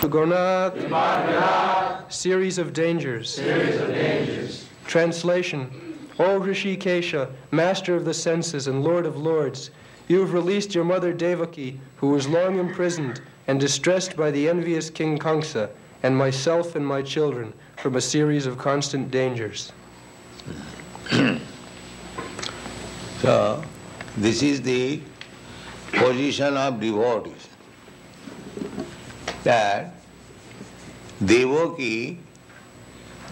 Gonath. Series of dangers. Translation. O Hrishikesha, master of the senses and lord of lords, you have released your mother Devaki, who was long imprisoned and distressed by the envious King Kamsa, and myself and my children, from a series of constant dangers. So, this is the position of devotees, that Devaki,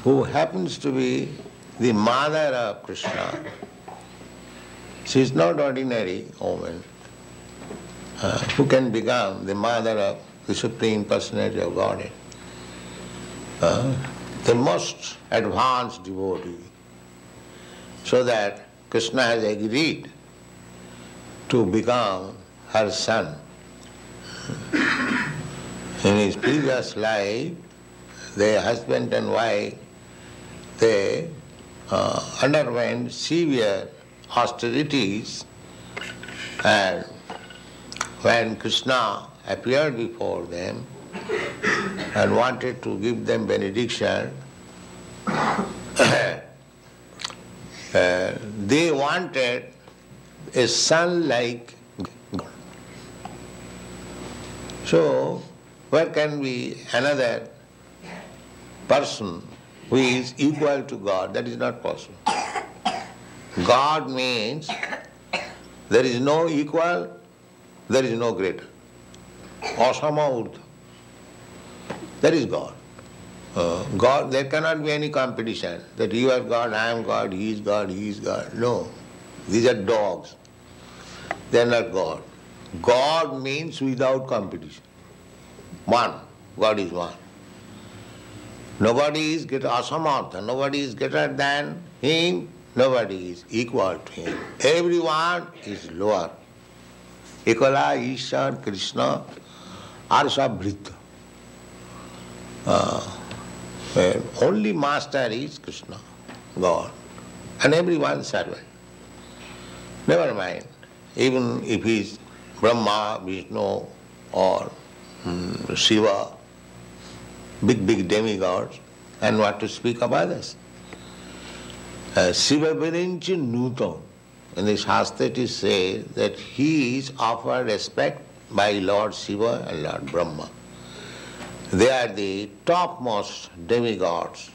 who happens to be the mother of Krishna, she is not ordinary woman who can become the mother of the Supreme Personality of Godhead. The most advanced devotee, so that Krishna has agreed to become her son. In his previous life, the husband and wife, they underwent severe austerities, and when Krishna appeared before them and wanted to give them benediction, they wanted a son like God. So, where can be another person who is equal to God? That is not possible. God means there is no equal, there is no greater. Asama Urdhva. That is God. God, there cannot be any competition that you are God, I am God, he is God, he is God. No. These are dogs. They are not God. God means without competition. One. God is one. Nobody is greater, asamartha, nobody is greater than him, nobody is equal to him. Everyone is lower. Ekala, Ishar, Krishna, Arsa, Bhrita. Only master is Krishna, God, and everyone servant. Never mind, even if he is Brahma, Vishnu, or Shiva, big demigods, and what to speak of others. Shiva Virinchi Nutam. In the Shastra it is said that he is offered respect by Lord Shiva and Lord Brahma. They are the topmost demigods.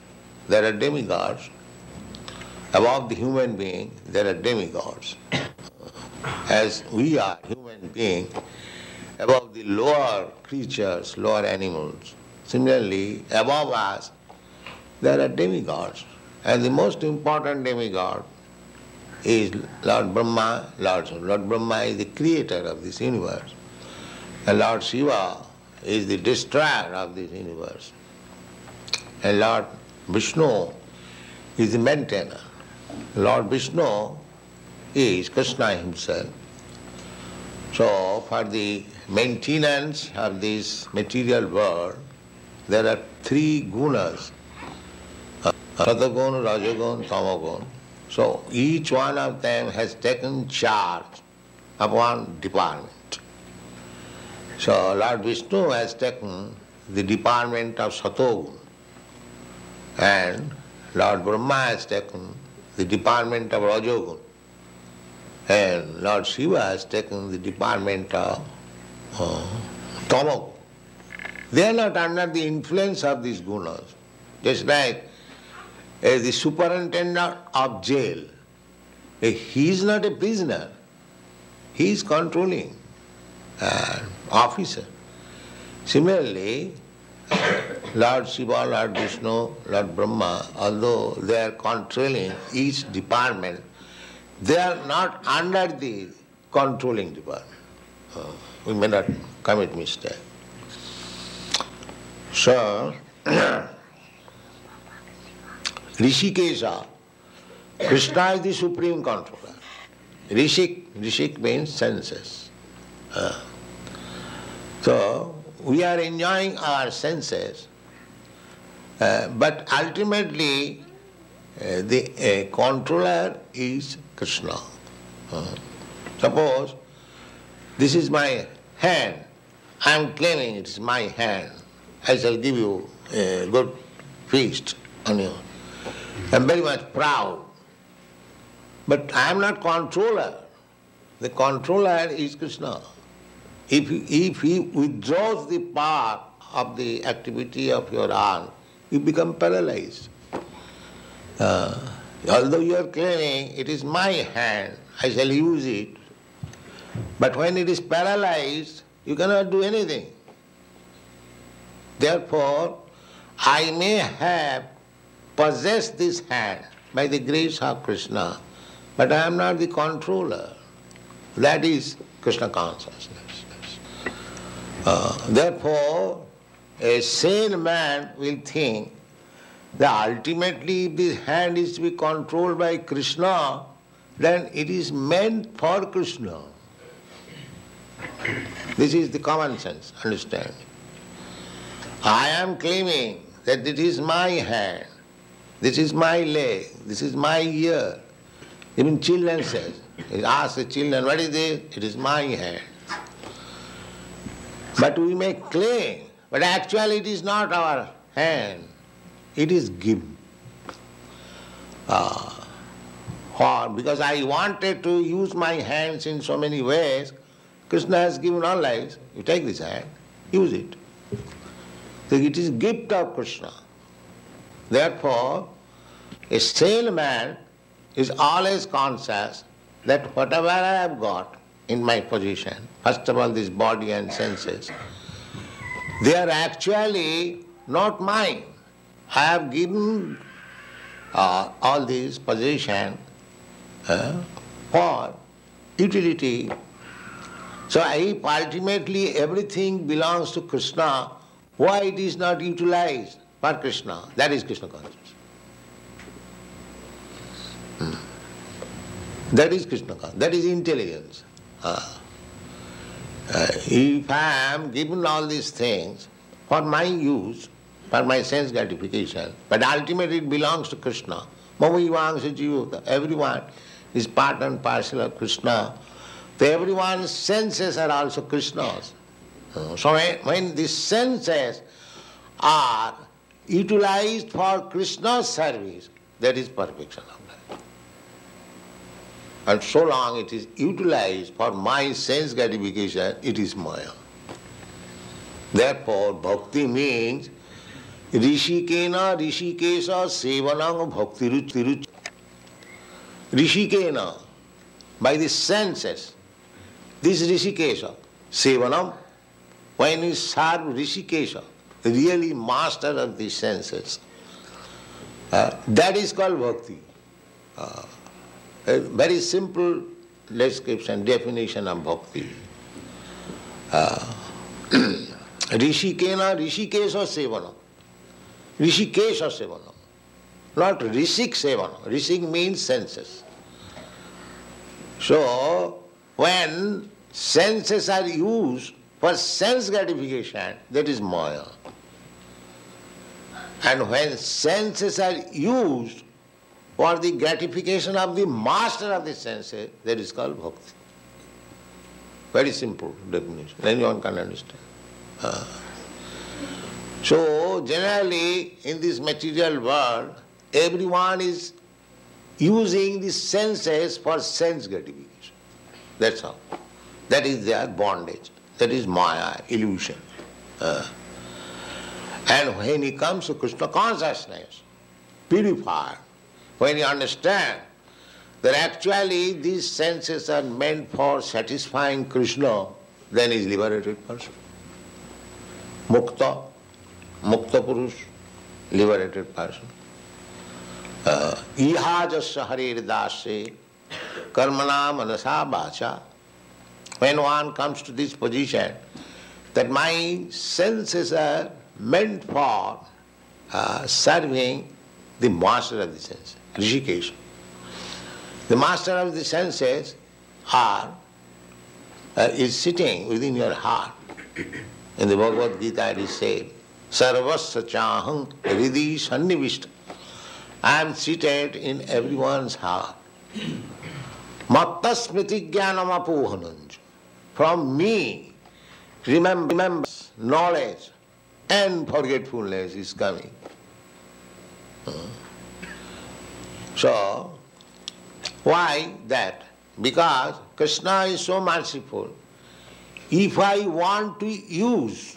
There are demigods. Above the human being, there are demigods. As we are human beings, above the lower creatures, lower animals. Similarly, above us, there are demigods. And the most important demigod is Lord Brahma, Lord Shiva. Lord Brahma is the creator of this universe. And Lord Shiva is the destroyer of this universe. And Lord Vishnu is the maintainer. Lord Vishnu is Krishna himself. So for the maintenance of this material world, there are three gunas, Satagun, Rajagun, Tamagun. So each one of them has taken charge of one department. So Lord Vishnu has taken the department of Satogun, and Lord Brahma has taken the department of Rajogun, and Lord Shiva has taken the department of Tamagun. They are not under the influence of these gunas. Just like the superintendent of jail, he is not a prisoner, he is controlling officer. Similarly, Lord Shiva, Lord Vishnu, Lord Brahma, although they are controlling each department, they are not under the controlling department. We may not commit mistake. So, Rishikesha, Krishna is the supreme controller. Rishik means senses. So, we are enjoying our senses, but ultimately the controller is Krishna. Suppose this is my hand, I am claiming it is my hand, I shall give you a good feast on you. I am very much proud, but I am not controller. The controller is Krishna. If he withdraws the power of the activity of your arm, you become paralyzed. Although you are claiming it is my hand, I shall use it, but when it is paralyzed, you cannot do anything. Therefore, I may have possessed this hand by the grace of Krishna, but I am not the controller. That is Krishna consciousness. Therefore, a sane man will think that ultimately if this hand is to be controlled by Krishna, then it is meant for Krishna. This is the common sense understanding. I am claiming that it is my hand, this is my leg, this is my ear. Even children say, ask the children, what is this? It is my hand. But we may claim, but actually it is not our hand, it is given. Because I wanted to use my hands in so many ways, Krishna has given all lives. You take this hand, use it. So it is gift of Krishna. Therefore, a sane man is always conscious that whatever I have got in my possession, first of all this body and senses, they are actually not mine. I have given all these possession for utility. So if ultimately everything belongs to Krishna, why it is not utilized for Krishna? That is Krishna consciousness. That is Krishna consciousness. That is intelligence. If I am given all these things for my use, for my sense gratification, but ultimately it belongs to Krishna. Everyone is part and parcel of Krishna. So everyone's senses are also Krishna's. So when these senses are utilized for Krishna's service, that is perfection of life. And so long it is utilized for my sense gratification, it is Maya. Therefore, bhakti means Rishikena Rishikesa Sevanam Bhakti Ruchi. Rishikena, by the senses, this Rishikesha, Sevanam, when you serve Rishikesha, really master of the senses, that is called bhakti. A very simple description, definition of bhakti. Rishikena Rishikesha Sevanam. Rishikesha Sevanam. Not Rishik Sevanam. Rishik means senses. So, when senses are used for sense gratification, that is Maya. And when senses are used for the gratification of the master of the senses, that is called bhakti. Very simple definition. Anyone can understand. So, generally, in this material world, everyone is using the senses for sense gratification. That's all. That is their bondage. That is Maya, illusion. And when he comes to Krishna consciousness, purified, when he understands that actually these senses are meant for satisfying Krishna, then he is liberated person. Mukta, Mukta Purush, liberated person. Iha jasya harir dasya karmana manasa vacha. When one comes to this position, that my senses are meant for serving the master of the senses, Rishikesha. The master of the senses is sitting within your heart. In the Bhagavad Gita it is said, Sarvasya chaham hridhi sannivishta. I am seated in everyone's heart. Matta smriti jnanam apohananj. From me, remembrance, knowledge and forgetfulness is coming. So, why that? Because Krishna is so merciful. If I want to use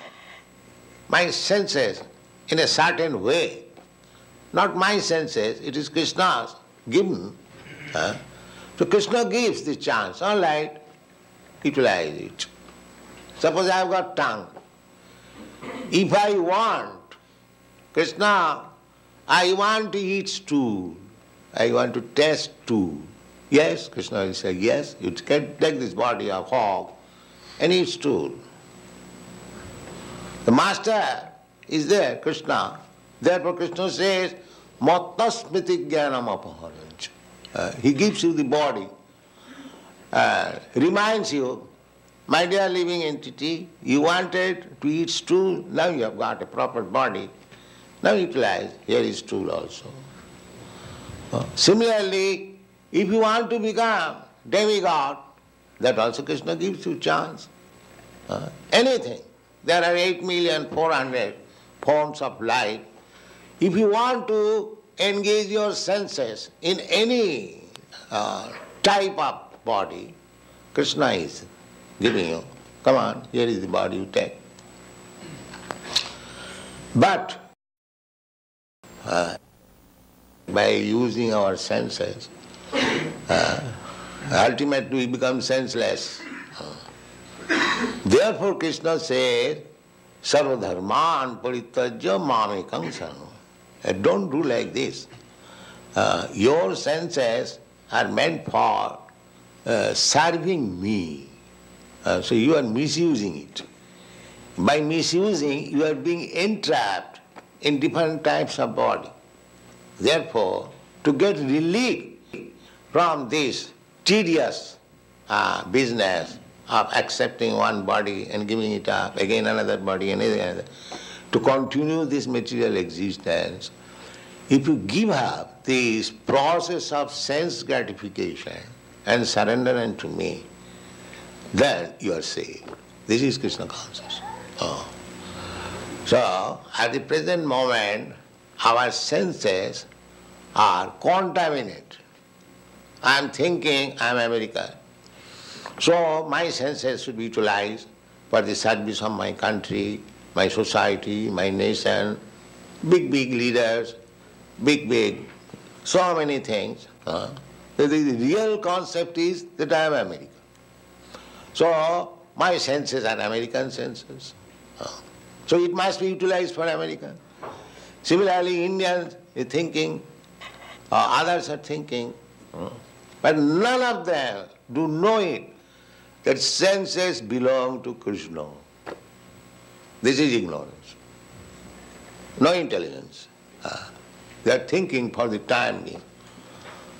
my senses in a certain way, not my senses, it is Krishna's given. So Krishna gives the chance, all right, utilize it. Suppose I have got tongue. If I want, Krishna, I want to eat stool, I want to taste stool. Yes, Krishna will say, yes, you can take this body of hog and eat stool. The master is there, Krishna. Therefore Krishna says, Matta smriti jnanam apaharanch. He gives you the body, reminds you, my dear living entity, you wanted to eat stool, now you have got a proper body. Now utilize, here is stool also. Similarly, if you want to become demigod, that also Krishna gives you chance. Anything. There are 8,400,000 forms of life. If you want to engage your senses in any type of body, Krishna is giving you. Come on, here is the body you take. But by using our senses, ultimately we become senseless. Therefore Krishna said, Sarva dharman parityajya mamekam saranam. Don't do like this. Your senses are meant for serving me. So you are misusing it. By misusing, you are being entrapped in different types of body. Therefore, to get relief from this tedious business of accepting one body and giving it up, again another body and another, to continue this material existence, if you give up this process of sense gratification and surrender unto me, then you are saved. This is Krishna consciousness. So, at the present moment, our senses are contaminated. I am thinking I am American. So my senses should be utilized for the service of my country, my society, my nation, big leaders, big, so many things. The real concept is that I am American. So my senses are American senses. So it must be utilized for America. Similarly, Indians are thinking, others are thinking, but none of them do know it, that senses belong to Krishna. This is ignorance, no intelligence. They are thinking for the time being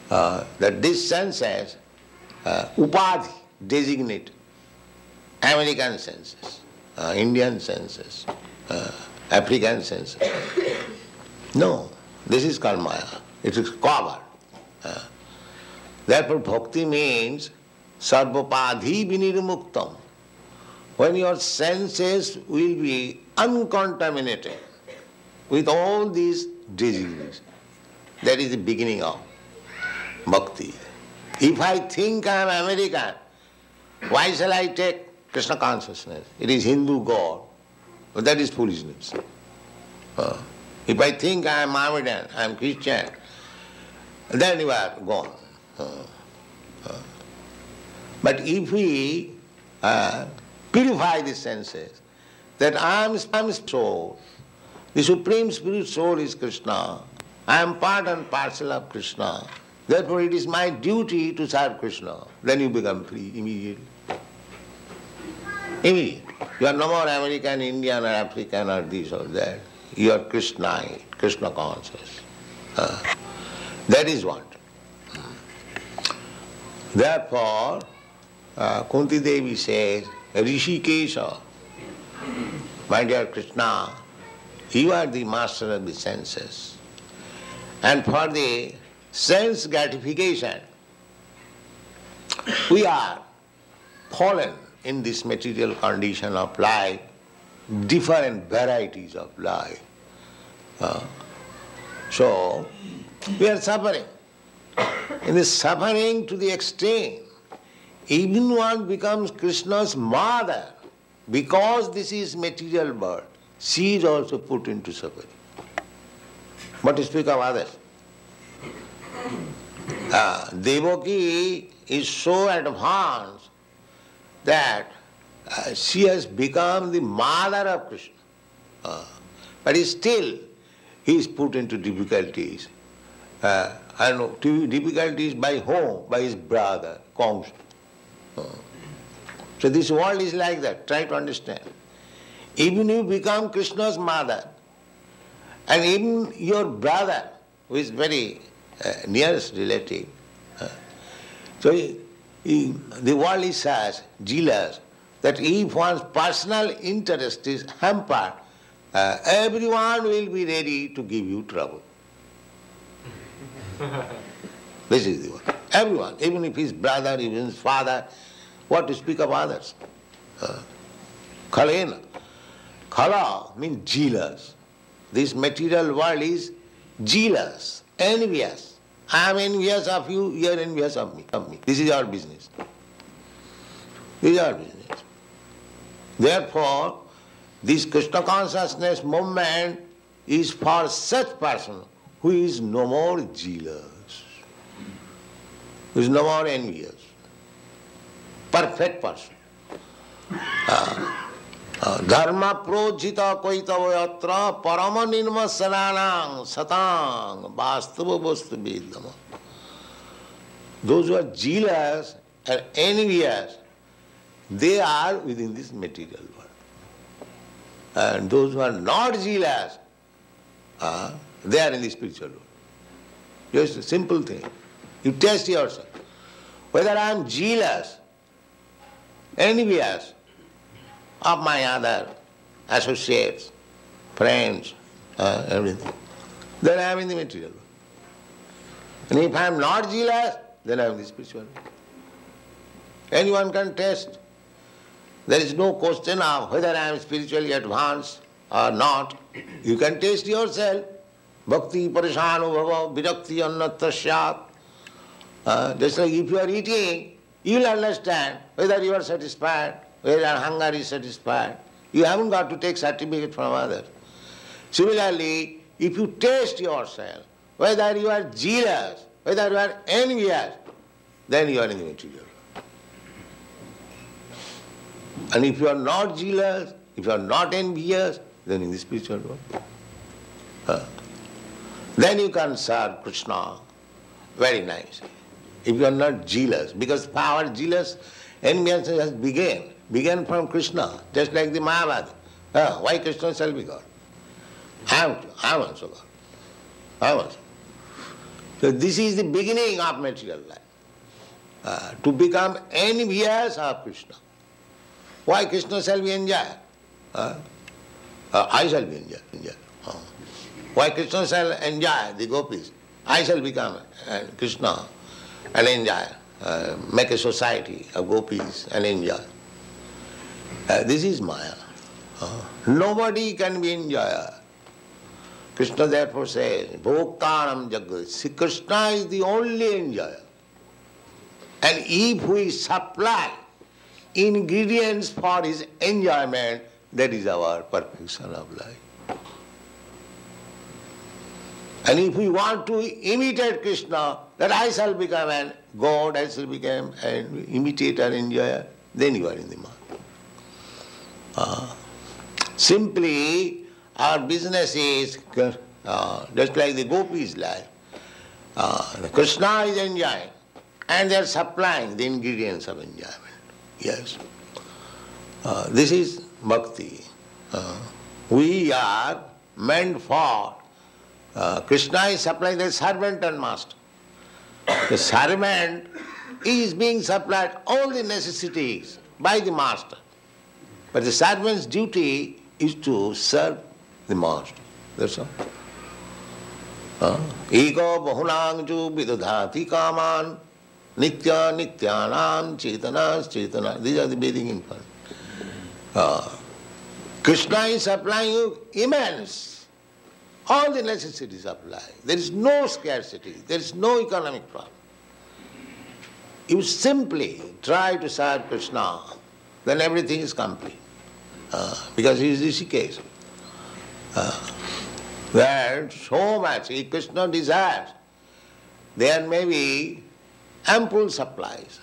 that these senses, upadhi, designate American senses, Indian senses, African senses. No, this is called Maya. It is covered. Therefore, bhakti means sarvapadhi vinirmuktam. When your senses will be uncontaminated with all these diseases, that is the beginning of bhakti. If I think I am American, why shall I take Krishna consciousness? It is Hindu God. But that is foolishness. If I think I am Mohammedan, I am Christian, then you are gone. But if we purify the senses, that I am soul, the Supreme Spirit soul is Krishna, I am part and parcel of Krishna, therefore it is my duty to serve Krishna, then you become free immediately. Immediately. You are no more American, Indian or African or this or that. You are Krishnite, Krishna conscious. That is what. Therefore, Kunti Devi says, Rishikesha, My dear Krishna, you are the master of the senses. And for the sense gratification, we are fallen in this material condition of life, different varieties of life. So, we are suffering. In this suffering to the extent, even one becomes Krishna's mother, because this is material birth, she is also put into suffering. But to speak of others, Devaki is so advanced that she has become the mother of Krishna. But still, he is put into difficulties. And difficulties by whom? By his brother, Kamsa. So this world is like that. Try to understand. Even you become Krishna's mother, and even your brother, who is very nearest relative, so the world is such, jealous, that if one's personal interest is hampered, everyone will be ready to give you trouble. This is the one. Everyone, even if his brother, even his father, what to speak of others? Khalena. Khala means jealous. This material world is jealous, envious. I am envious of you, you are envious of me. This is our business. This is our business. Therefore, this Krishna consciousness movement is for such person who is no more jealous, who is no more envious. Perfect person. Dharma projita koitavayatra parama nirmasananang satang vastava vastu vedama. Those who are jealous and envious, they are within this material world. And those who are not jealous, they are in the spiritual world. Just a simple thing. You test yourself. Whether I am jealous, envious of my other associates, friends, everything, then I am in the material world. And if I am not jealous, then I am in the spiritual world. Anyone can test. There is no question of whether I am spiritually advanced or not. You can test yourself. Bhakti parishano bhava virakti annatasya. Just like if you are eating, you will understand whether you are satisfied, whether your hunger is satisfied. You haven't got to take certificate from others. Similarly, if you test yourself, whether you are jealous, whether you are envious, then you are in the material world. And if you are not jealous, if you are not envious, then in the spiritual world. Then you can serve Krishna very nicely. If you are not jealous, because power, jealous, envious has began from Krishna, just like the Mahabharata. Why Krishna shall be God? I am also God. I am also. So this is the beginning of material life. To become envious of Krishna. Why Krishna shall be enjoyed? I shall be enjoyed. Why Krishna shall enjoy the gopis? I shall become Krishna and enjoy, make a society of gopis and enjoy. This is Maya. Nobody can be enjoyer. Krishna therefore says, Bhoktanam Jagat. See, Krishna is the only enjoyer. And if we supply ingredients for his enjoyment, that is our perfection of life. And if we want to imitate Krishna, that I shall become a God, I shall become an imitator, enjoyer, then you are in the mark. Simply, our business is just like the gopis' life. Krishna is enjoying, and they are supplying the ingredients of enjoyment. Yes. This is bhakti. We are meant for, Krishna is supplying the servant and master. The servant is being supplied all the necessities by the master. But the servant's duty is to serve the master. That's all. Ego bahunangju vidadhati kaman nitya nityanam chetanas chetana. These are the Vedic influence. Krishna is supplying you immense. All the necessities of life. There is no scarcity. There is no economic problem. You simply try to serve Krishna, then everything is complete. Because he is Rishikesh. Where so much Krishna desires, there may be ample supplies.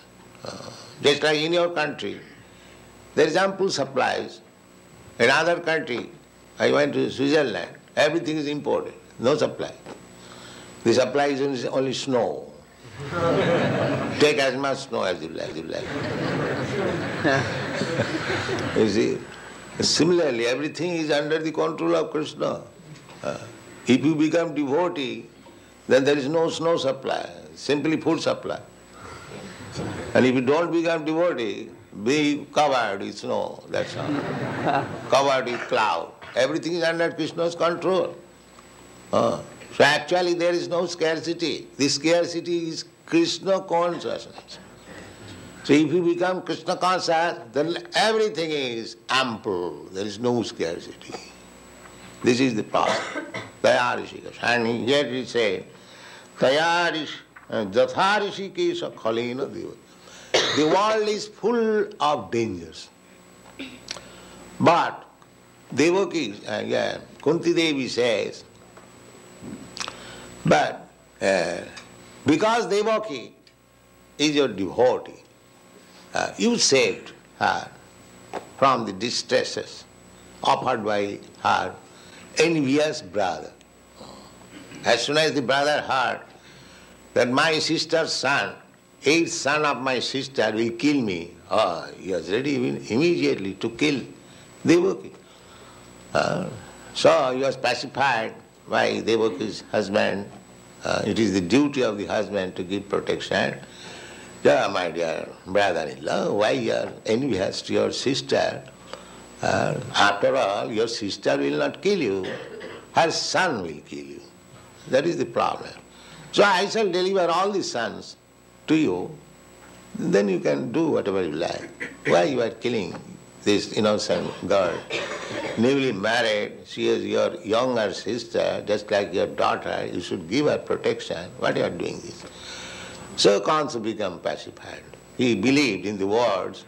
Just like in your country, there is ample supplies. In other country, I went to Switzerland, everything is imported, no supply. The supply is only snow. Take as much snow as you like. You see, similarly, everything is under the control of Krishna. If you become devotee, then there is no snow supply, simply food supply. And if you don't become devotee, be covered with snow, that's all. Covered with cloud. Everything is under Krishna's control. So actually there is no scarcity. The scarcity is Krishna consciousness. So if you become Krishna conscious, then everything is ample. There is no scarcity. This is the problem. Taya Rishikesh. And here he said, Taya Jatha Rishikesh Khalena Deva. The world is full of dangers. But Devaki, Kunti Devi says, but because Devaki is your devotee, you saved her from the distresses offered by her envious brother. As soon as the brother heard that my sister's son, eighth son of my sister, will kill me, he was ready immediately to kill Devaki. So he was pacified by Devaki's husband. It is the duty of the husband to give protection. My dear brother-in-law, why you are envious to your sister? After all, your sister will not kill you, her son will kill you. That is the problem. So I shall deliver all the sons to you, then you can do whatever you like. Why you are killing this innocent girl, newly married, she is your younger sister, just like your daughter, you should give her protection. Why you are doing this? So Kansa became pacified. He believed in the words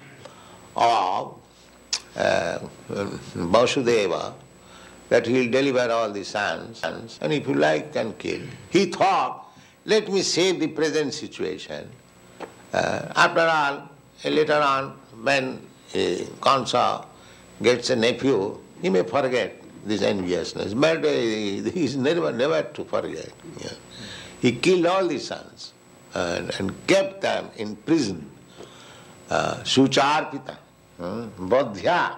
of Vasudeva that he will deliver all the sons, and if you like, can kill. He thought, let me save the present situation. After all, later on, when Kansa gets a nephew, he may forget this enviousness, but he is never to forget. Yeah. He killed all the sons and kept them in prison. Sucharpita, Badhya,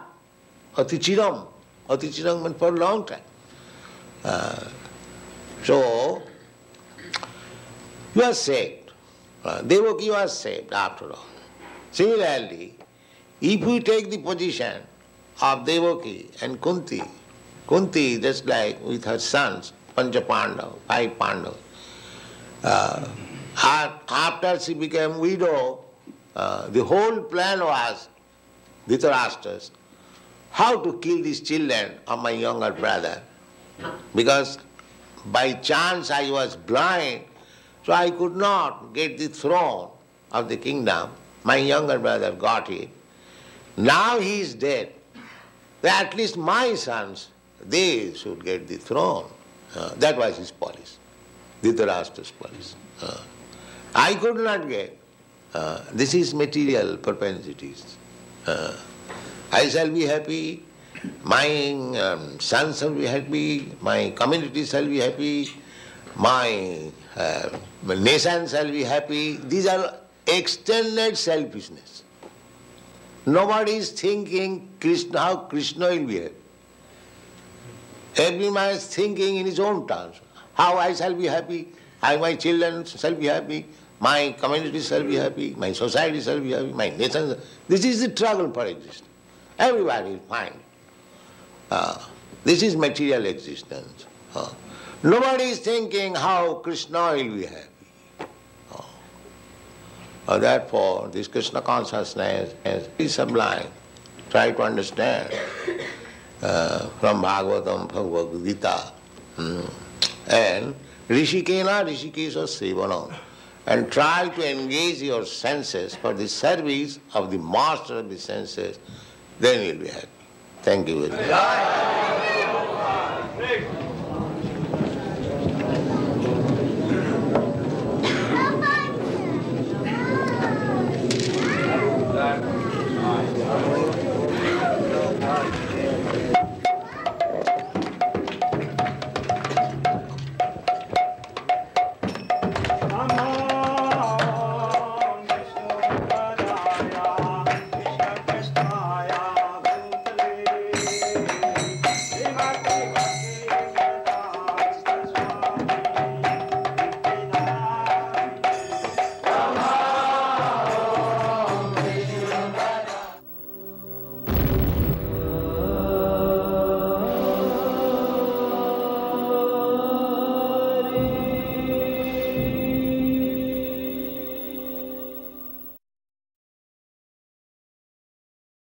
Atichiram. Atichiram meant for a long time. So, you are saved. Devaki was saved after all. Similarly, if we take the position of Devaki and Kunti just like with her sons, Panchapandav, 5 Pandavas, after she became widow, the whole plan was Dhritarashtra's, how to kill these children of my younger brother. Because by chance I was blind, so I could not get the throne of the kingdom. My younger brother got it. Now he is dead. Then at least my sons, they should get the throne. That was his policy, Dhritarashtra's policy. I could not get. This is material propensities. I shall be happy, my sons shall be happy, my community shall be happy, my nation shall be happy. These are extended selfishness. Nobody is thinking Krishna, how Krishna will behave. Every man is thinking in his own terms. How I shall be happy, how my children shall be happy, my community shall be happy, my society shall be happy, my nation. This is the struggle for existence. Everybody will find. This is material existence. Nobody is thinking how Krishna will be happy. Therefore, this Krishna consciousness is sublime. Try to understand from Bhagavatam, Bhagavad Gita, and Rishikena Rishikesha Sevanam, and try to engage your senses for the service of the master of the senses, then you will be happy. Thank you very much.